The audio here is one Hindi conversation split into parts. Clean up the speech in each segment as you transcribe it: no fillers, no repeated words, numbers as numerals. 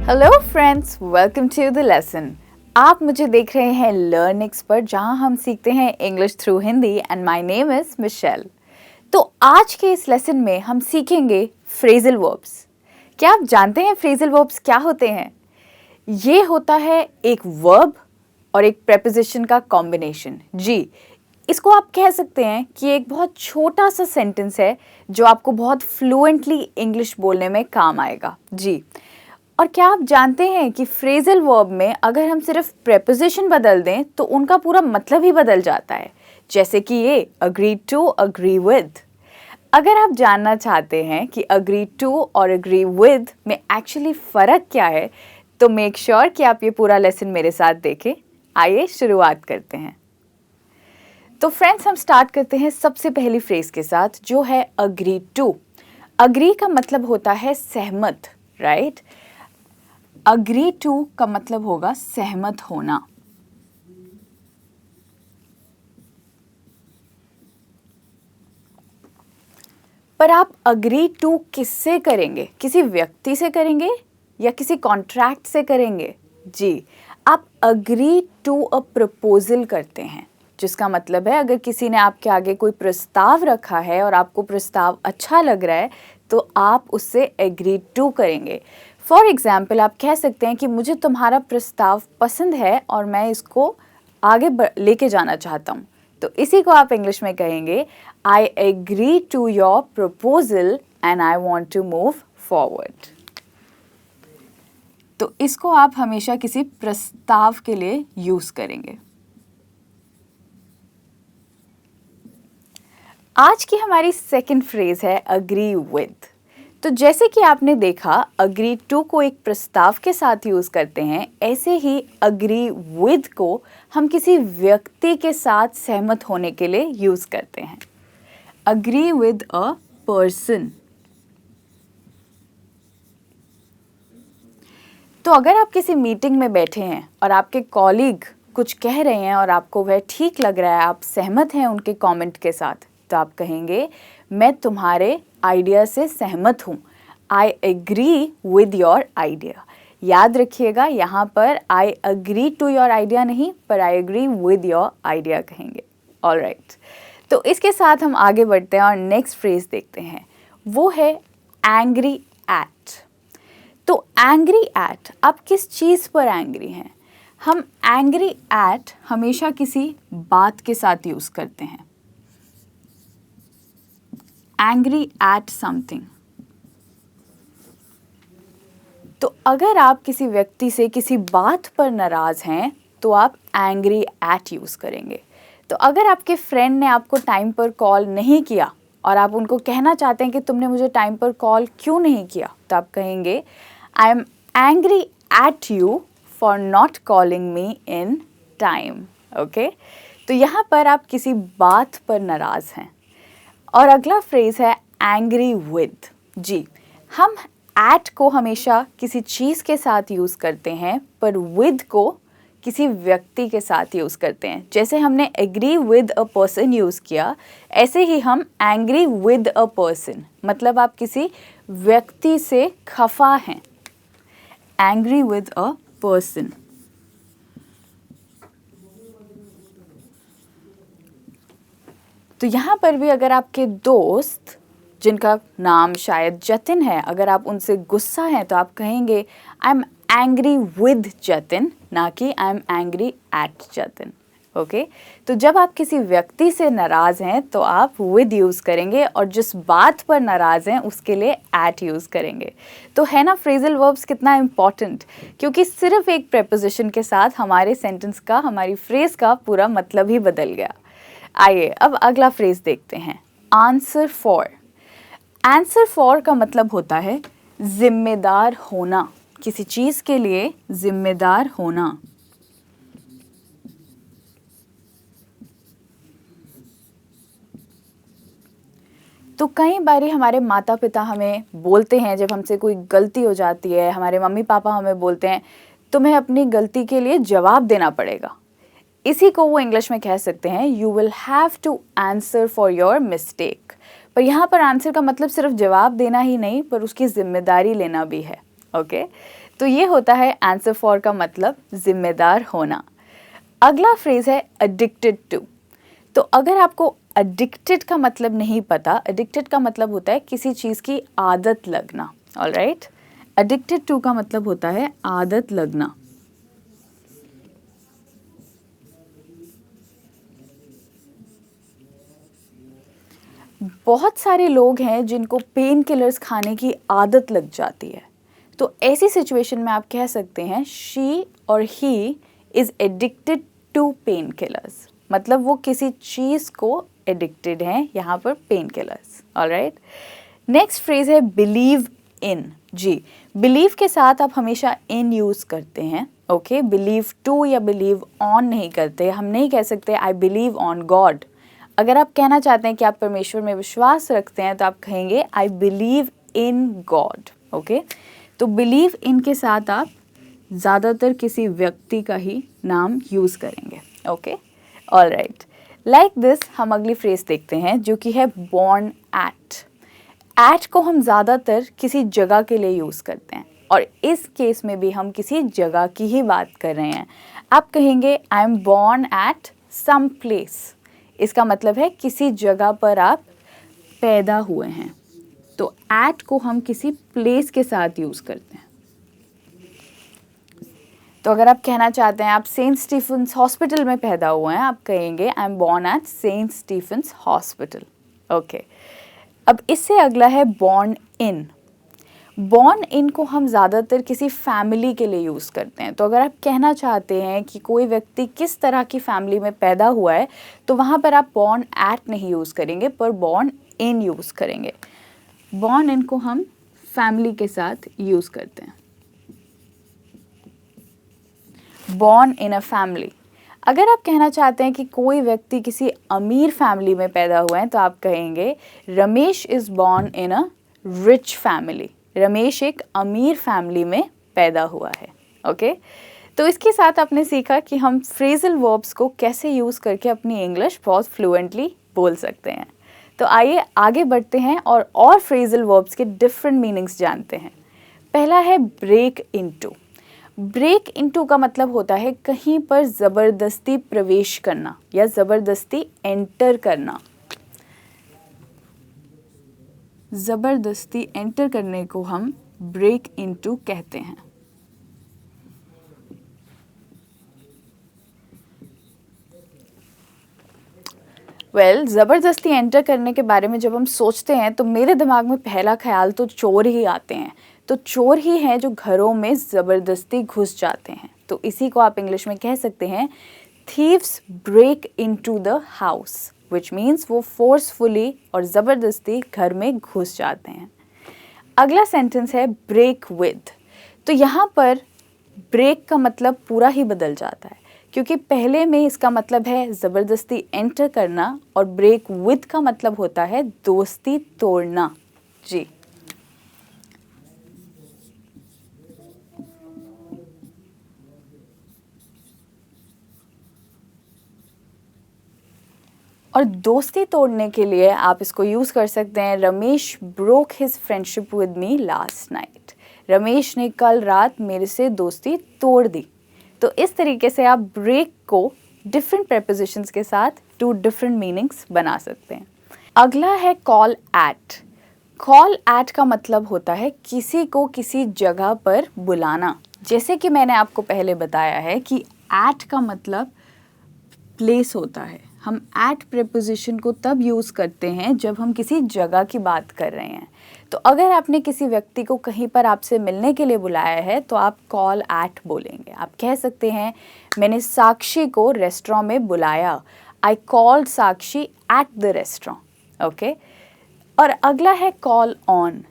Hello friends, welcome to the lesson. आप मुझे देख रहे हैं लर्न एक्स पर, जहां हम सीखते हैं English through Hindi and my name is Michelle. तो आज के इस लेसन में हम सीखेंगे फ्रेजल वर्ब्स। क्या आप जानते हैं फ्रेजल वर्ब्स क्या होते हैं? ये होता है एक वर्ब और एक प्रेपोजिशन का कॉम्बिनेशन। जी, इसको आप कह सकते हैं कि एक बहुत छोटा सा सेंटेंस है जो आपको बहुत फ्लुएंटली इंग्लिश बोलने में काम आएगा। जी, और क्या आप जानते हैं कि फ्रेजल वर्ब में अगर हम सिर्फ प्रेपोजिशन बदल दें तो उनका पूरा मतलब ही बदल जाता है। जैसे कि ये अग्री टू, अग्री विद। अगर आप जानना चाहते हैं कि अग्री टू और अग्री विद में एक्चुअली फ़र्क क्या है, तो मेक श्योर कि आप ये पूरा लेसन मेरे साथ देखें। आइए शुरुआत करते हैं। तो फ्रेंड्स, हम स्टार्ट करते हैं सबसे पहली फ्रेज के साथ, जो है अग्री टू। अग्री का मतलब होता है सहमत, राइट? अग्री टू का मतलब होगा सहमत होना। पर आप अग्री टू किससे करेंगे? किसी व्यक्ति से करेंगे या किसी कॉन्ट्रैक्ट से करेंगे? जी, आप अग्री टू अ प्रपोजल करते हैं, जिसका मतलब है अगर किसी ने आपके आगे कोई प्रस्ताव रखा है और आपको प्रस्ताव अच्छा लग रहा है तो आप उससे एग्री टू करेंगे। फॉर एग्जाम्पल, आप कह सकते हैं कि मुझे तुम्हारा प्रस्ताव पसंद है और मैं इसको आगे लेके जाना चाहता हूँ। तो इसी को आप इंग्लिश में कहेंगे, I agree to your proposal and I want to move forward. तो इसको आप हमेशा किसी प्रस्ताव के लिए यूज करेंगे। आज की हमारी सेकंड फ्रेज है अग्री विद। तो जैसे कि आपने देखा, अग्री टू को एक प्रस्ताव के साथ यूज करते हैं, ऐसे ही अग्री विद को हम किसी व्यक्ति के साथ सहमत होने के लिए यूज करते हैं। Agree with a person. तो अगर आप किसी मीटिंग में बैठे हैं और आपके कॉलीग कुछ कह रहे हैं और आपको वह ठीक लग रहा है, आप सहमत हैं उनके कमेंट के साथ, तो आप कहेंगे, मैं तुम्हारे आइडिया से सहमत हूँ। I agree with your idea. याद रखिएगा, यहाँ पर I agree to your idea नहीं, पर I agree with your idea कहेंगे। ऑलराइट, तो इसके साथ हम आगे बढ़ते हैं और नेक्स्ट फ्रेज देखते हैं, वो है एंग्री एट। तो एंग्री एट, आप किस चीज़ पर एंग्री हैं? हम एंग्री एट हमेशा किसी बात के साथ यूज़ करते हैं। Angry at something. तो अगर आप किसी व्यक्ति से किसी बात पर नाराज़ हैं तो आप एंग्री एट यूज़ करेंगे। तो अगर आपके फ्रेंड ने आपको टाइम पर कॉल नहीं किया और आप उनको कहना चाहते हैं कि तुमने मुझे टाइम पर कॉल क्यों नहीं किया, तो आप कहेंगे, I am angry at you for not calling me in time. Okay, तो यहाँ पर आप किसी बात पर नाराज़ हैं। और अगला फ्रेज है एंग्री विद। जी, हम एट को हमेशा किसी चीज़ के साथ यूज़ करते हैं, पर विद को किसी व्यक्ति के साथ यूज़ करते हैं। जैसे हमने agree with a person use किया, ऐसे ही हम एंग्री विद अ पर्सन, मतलब आप किसी व्यक्ति से खफा हैं। Angry with a person. तो यहाँ पर भी अगर आपके दोस्त, जिनका नाम शायद जतिन है, अगर आप उनसे गुस्सा हैं तो आप कहेंगे, I am angry with Jatin, ना कि I am angry at Jatin. Okay, तो जब आप किसी व्यक्ति से नाराज़ हैं तो आप विद यूज़ करेंगे, और जिस बात पर नाराज़ हैं उसके लिए एट यूज़ करेंगे। तो है ना फ्रेजल वर्ब्स कितना इम्पॉर्टेंट, क्योंकि सिर्फ एक प्रेपोजिशन के साथ हमारे सेंटेंस का, हमारी फ्रेज का पूरा मतलब ही बदल गया। आइए अब अगला फ्रेज देखते हैं, आंसर फॉर। आंसर फॉर का मतलब होता है जिम्मेदार होना, किसी चीज़ के लिए जिम्मेदार होना। तो कई बारी हमारे माता पिता हमें बोलते हैं, जब हमसे कोई गलती हो जाती है, हमारे मम्मी पापा हमें बोलते हैं, तुम्हें अपनी गलती के लिए जवाब देना पड़ेगा। इसी को वो इंग्लिश में कह सकते हैं, you will have to answer for your mistake. पर यहाँ पर आंसर का मतलब सिर्फ जवाब देना ही नहीं, पर उसकी जिम्मेदारी लेना भी है। ओके, तो ये होता है आंसर फॉर का मतलब जिम्मेदार होना। अगला फ्रेज है एडिक्टेड टू। तो अगर आपको एडिक्टेड का मतलब नहीं पता, एडिक्टेड का मतलब होता है किसी चीज़ की आदत लगना। ऑलराइट, एडिक्टेड टू का मतलब होता है आदत लगना। बहुत सारे लोग हैं जिनको पेन किलर्स खाने की आदत लग जाती है, तो ऐसी सिचुएशन में आप कह सकते हैं शी और he is addicted to pain killers. मतलब वो किसी चीज़ को एडिक्टेड हैं, यहाँ पर pain killers. Alright, next phrase है बिलीव इन। जी, बिलीव के साथ आप हमेशा इन यूज़ करते हैं। ओके, बिलीव टू या बिलीव ऑन नहीं करते। हम नहीं कह सकते आई बिलीव ऑन गॉड। अगर आप कहना चाहते हैं कि आप परमेश्वर में विश्वास रखते हैं तो आप कहेंगे I believe in God. Okay, तो बिलीव इन के साथ आप ज़्यादातर किसी व्यक्ति का ही नाम यूज़ करेंगे। ओके, ऑलराइट, लाइक दिस हम अगली फ्रेज देखते हैं जो कि है बॉर्न एट। एट को हम ज़्यादातर किसी जगह के लिए यूज़ करते हैं और इस केस में भी हम किसी जगह की ही बात कर रहे हैं। आप कहेंगे I am born at some place. इसका मतलब है किसी जगह पर आप पैदा हुए हैं। तो एट को हम किसी प्लेस के साथ यूज़ करते हैं। तो अगर आप कहना चाहते हैं आप सेंट स्टीफेंस हॉस्पिटल में पैदा हुए हैं, आप कहेंगे I am born at Saint Stephen's hospital. Okay, अब इससे अगला है बॉर्न इन। बॉर्न इन को हम ज़्यादातर किसी फैमिली के लिए यूज़ करते हैं। तो अगर आप कहना चाहते हैं कि कोई व्यक्ति किस तरह की फैमिली में पैदा हुआ है, तो वहाँ पर आप बॉर्न एट नहीं यूज़ करेंगे, पर बॉर्न इन यूज़ करेंगे। बॉर्न इन को हम फैमिली के साथ यूज़ करते हैं। Born in a family. अगर आप कहना चाहते हैं कि कोई व्यक्ति किसी अमीर फैमिली में पैदा हुआ है, तो आप कहेंगे Ramesh is born in a rich family. Ramesh एक अमीर फैमिली में पैदा हुआ है। ओके, तो इसके साथ आपने सीखा कि हम फ्रेजल वर्ब्स को कैसे यूज़ करके अपनी इंग्लिश बहुत फ्लुएंटली बोल सकते हैं। तो आइए आगे बढ़ते हैं और फ्रेजल वर्ब्स के डिफरेंट मीनिंग्स जानते हैं। पहला है ब्रेक इनटू। ब्रेक इनटू का मतलब होता है कहीं पर ज़बरदस्ती प्रवेश करना या ज़बरदस्ती एंटर करना। ज़बरदस्ती एंटर करने को हम ब्रेक इनटू कहते हैं। ज़बरदस्ती एंटर करने के बारे में जब हम सोचते हैं तो मेरे दिमाग में पहला ख्याल तो चोर ही आते हैं। तो चोर ही हैं जो घरों में ज़बरदस्ती घुस जाते हैं। तो इसी को आप इंग्लिश में कह सकते हैं thieves break into the house, which means वो फोर्सफुली और ज़बरदस्ती घर में घुस जाते हैं। अगला सेंटेंस है ब्रेक विद। तो यहाँ पर ब्रेक का मतलब पूरा ही बदल जाता है, क्योंकि पहले में इसका मतलब है ज़बरदस्ती एंटर करना और ब्रेक विद का मतलब होता है दोस्ती तोड़ना। जी, और दोस्ती तोड़ने के लिए आप इसको यूज़ कर सकते हैं Ramesh broke his friendship with me last night. Ramesh ने कल रात मेरे से दोस्ती तोड़ दी। तो इस तरीके से आप ब्रेक को डिफरेंट प्रेपोजिशंस के साथ टू डिफरेंट मीनिंग्स बना सकते हैं। अगला है कॉल एट। कॉल एट का मतलब होता है किसी को किसी जगह पर बुलाना। जैसे कि मैंने आपको पहले बताया है कि एट का मतलब प्लेस होता है। हम एट प्रेपोजिशन को तब यूज़ करते हैं जब हम किसी जगह की बात कर रहे हैं। तो अगर आपने किसी व्यक्ति को कहीं पर आपसे मिलने के लिए बुलाया है तो आप कॉल एट बोलेंगे। आप कह सकते हैं मैंने साक्षी को रेस्टोरेंट में बुलाया। I called Sakshi at the restaurant. Okay, और अगला है कॉल ऑन।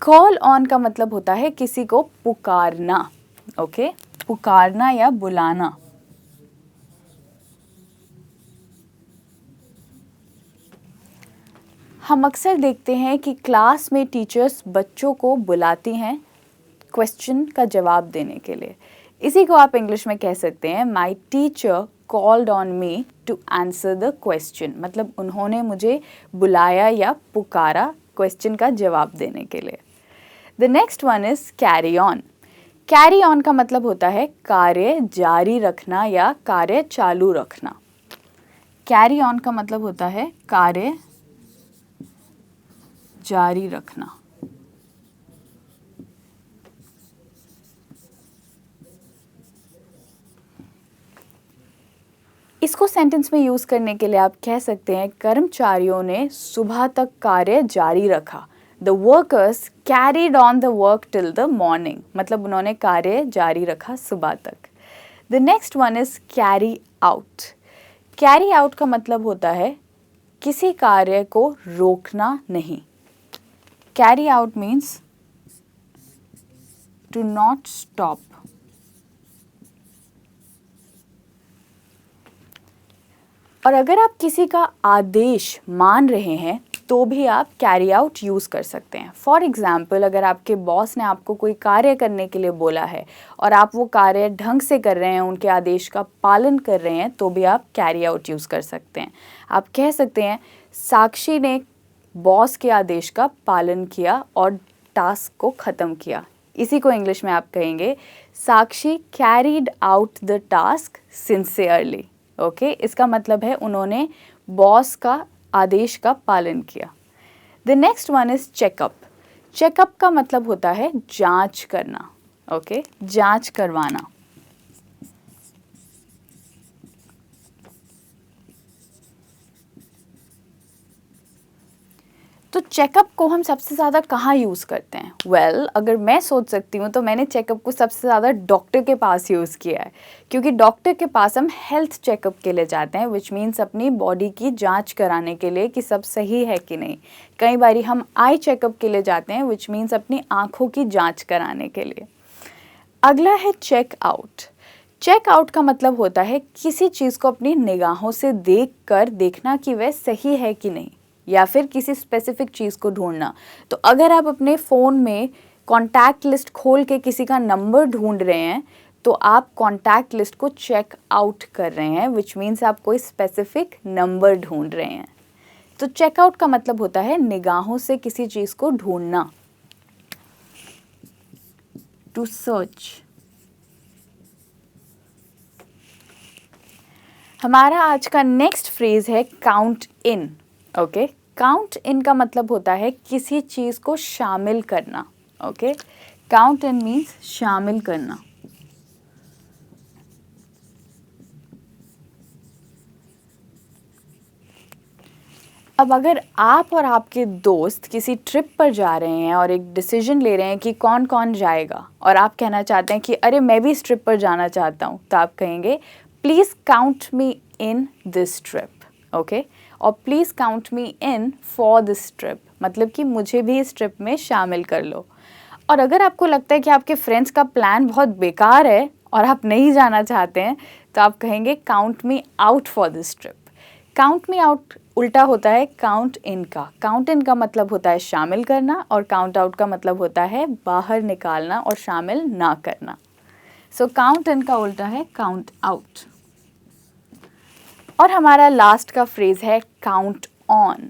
कॉल ऑन का मतलब होता है किसी को पुकारना। ओके, पुकारना या बुलाना। हम अक्सर देखते हैं कि क्लास में टीचर्स बच्चों को बुलाती हैं क्वेश्चन का जवाब देने के लिए। इसी को आप इंग्लिश में कह सकते हैं my teacher called on me to answer the question. मतलब उन्होंने मुझे बुलाया या पुकारा क्वेश्चन का जवाब देने के लिए। The next one is carry on. Carry on का मतलब होता है कार्य जारी रखना या कार्य चालू रखना। कैरी ऑन का मतलब होता है कार्य जारी रखना। इसको सेंटेंस में यूज करने के लिए आप कह सकते हैं कर्मचारियों ने सुबह तक कार्य जारी रखा। The workers carried on the work till the morning, मतलब उन्होंने कार्य जारी रखा सुबह तक। The next one is carry out. Carry out का मतलब होता है किसी कार्य को रोकना नहीं। Carry out means to not stop. और अगर आप किसी का आदेश मान रहे हैं तो भी आप कैरी आउट यूज़ कर सकते हैं। फॉर एग्ज़ाम्पल, अगर आपके बॉस ने आपको कोई कार्य करने के लिए बोला है और आप वो कार्य ढंग से कर रहे हैं, उनके आदेश का पालन कर रहे हैं, तो भी आप कैरी आउट यूज़ कर सकते हैं। आप कह सकते हैं साक्षी ने बॉस के आदेश का पालन किया और टास्क को ख़त्म किया। इसी को इंग्लिश में आप कहेंगे Sakshi carried out the task sincerely. Okay, इसका मतलब है उन्होंने बॉस का आदेश का पालन किया। The next one is checkup. Checkup का मतलब होता है जांच करना। ओके, जांच करवाना। तो चेकअप को हम सबसे ज़्यादा कहाँ यूज़ करते हैं? वेल, अगर मैं सोच सकती हूँ तो मैंने चेकअप को सबसे ज़्यादा डॉक्टर के पास यूज़ किया है, क्योंकि डॉक्टर के पास हम हेल्थ चेकअप के लिए जाते हैं, विच मीन्स अपनी बॉडी की जांच कराने के लिए कि सब सही है कि नहीं। कई बारी हम आई चेकअप के लिए जाते हैं, विच मीन्स अपनी आँखों की जाँच कराने के लिए। अगला है चेक आउट। चेक आउट का मतलब होता है किसी चीज़ को अपनी निगाहों से देख कर देखना कि वह सही है कि नहीं, या फिर किसी स्पेसिफिक चीज़ को ढूंढना। तो अगर आप अपने फ़ोन में कॉन्टैक्ट लिस्ट खोल के किसी का नंबर ढूंढ रहे हैं तो आप कॉन्टैक्ट लिस्ट को चेक आउट कर रहे हैं, विच मीन्स आप कोई स्पेसिफिक नंबर ढूंढ रहे हैं। तो चेकआउट का मतलब होता है निगाहों से किसी चीज़ को ढूंढना, टू सर्च। हमारा आज का नेक्स्ट फ्रेज है count in. Okay, count in का मतलब होता है किसी चीज़ को शामिल करना। ओके, काउंट इन मीन्स शामिल करना। अब अगर आप और आपके दोस्त किसी ट्रिप पर जा रहे हैं और एक डिसीजन ले रहे हैं कि कौन कौन जाएगा, और आप कहना चाहते हैं कि अरे मैं भी इस ट्रिप पर जाना चाहता हूँ, तो आप कहेंगे please count me in this trip. Okay, और please count me in for this trip, मतलब कि मुझे भी इस ट्रिप में शामिल कर लो। और अगर आपको लगता है कि आपके फ्रेंड्स का प्लान बहुत बेकार है और आप नहीं जाना चाहते हैं, तो आप कहेंगे count me out for this trip. Count me out उल्टा होता है काउंट इन का। काउंट इन का मतलब होता है शामिल करना, और काउंट आउट का मतलब होता है बाहर निकालना और शामिल ना करना। सो काउंट इन का उल्टा है काउंट आउट। और हमारा लास्ट का फ्रेज है काउंट ऑन।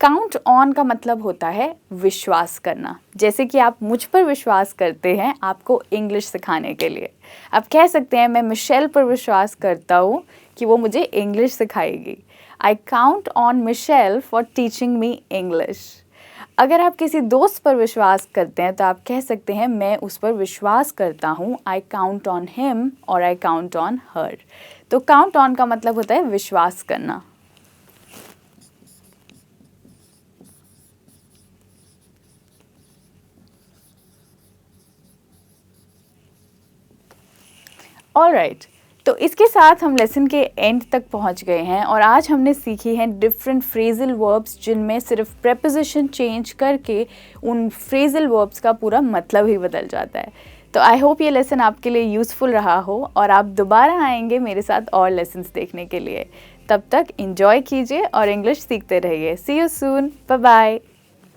काउंट ऑन का मतलब होता है विश्वास करना। जैसे कि आप मुझ पर विश्वास करते हैं आपको इंग्लिश सिखाने के लिए। आप कह सकते हैं मैं मिशेल पर विश्वास करता हूँ कि वो मुझे इंग्लिश सिखाएगी। I count on Michelle for teaching me English. अगर आप किसी दोस्त पर विश्वास करते हैं तो आप कह सकते हैं मैं उस पर विश्वास करता हूँ। आई काउंट ऑन हिम और आई काउंट ऑन हर। तो काउंट ऑन का मतलब होता है विश्वास करना। ऑलराइट, तो इसके साथ हम लेसन के एंड तक पहुंच गए हैं, और आज हमने सीखी हैं डिफरेंट फ्रेजल वर्ब्स जिनमें सिर्फ प्रेपोजिशन चेंज करके उन फ्रेजल वर्ब्स का पूरा मतलब ही बदल जाता है। तो आई होप ये लेसन आपके लिए यूज़फुल रहा हो और आप दोबारा आएंगे मेरे साथ और लेसन्स देखने के लिए। तब तक एंजॉय कीजिए और इंग्लिश सीखते रहिए। सी यू सून, बाय बाय।